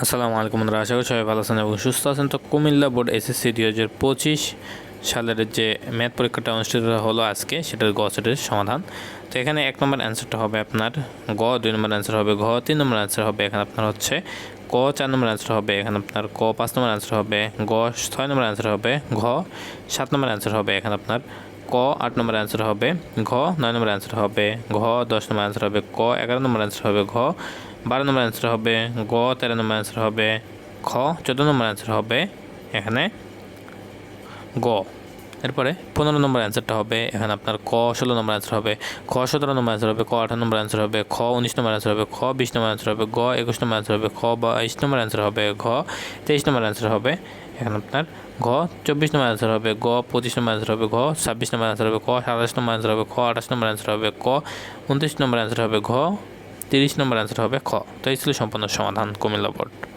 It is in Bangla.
আসসালামু আলাইকুম বন্ধুরা, আশা করি সবাই ভালো আছেন এবং সুস্থ আছেন। তো কুমিল্লা বোর্ড এসএসসি 2025 সালের যে ম্যাথ পরীক্ষাটা অনুষ্ঠিত হলো আজকে, সেটার গ সেটের সমাধান। তো এখানে 1 নম্বর অ্যান্সারটা হবে আপনার গ, 2 নম্বর অ্যান্সার হবে ঘ, 3 নম্বর অ্যান্সার হবে এখানে আপনার হচ্ছে ক, 4 নম্বর অ্যান্সার হবে এখানে আপনার ক, 5 নম্বর অ্যান্সার হবে গ, 6 নম্বর অ্যান্সার হবে ঘ, 7 নম্বর অ্যান্সার হবে এখানে আপনার ক, 8 নম্বর অ্যান্সার হবে ঘ, 9 নম্বর অ্যান্সার হবে ঘ, 10 নম্বর অ্যান্সার হবে ক, 11 নম্বর অ্যান্সার হবে ঘ, 12 নম্বর অ্যান্সার হবে গ, 13 নম্বর অ্যান্সার হবে খ, 14 নম্বর অ্যান্সার হবে এখানে গ। এরপরে 15 নম্বর অ্যান্সারটা হবে এখানে আপনার ক, 16 নম্বর অ্যান্সার হবে খ, 17 নম্বর অ্যান্সার হবে ক, 18 নম্বর অ্যান্সার হবে খ, 19 নম্বর অ্যান্সার হবে খ, 20 নম্বর অ্যান্সার হবে গ, 21 নম্বর অ্যান্সার হবে খ, 22 নম্বর অ্যান্সার হবে ঘ, 23 নম্বর অ্যান্সার হবে এখানে আপনার ঘ, 24 নম্বর অ্যান্সার হবে গ, 25 নম্বর অ্যান্সার হবে ঘ, 26 নম্বর অ্যান্সার হবে ক, 27 নম্বর অ্যান্সার হবে খ, 28 নম্বর অ্যান্সার হবে ক, 29 নম্বর অ্যান্সার হবে ঘ, 30 নম্বর অ্যান্সার হবে খ। তো এই ছিল সম্পূর্ণ সমাধান কুমিল্লা বোর্ড।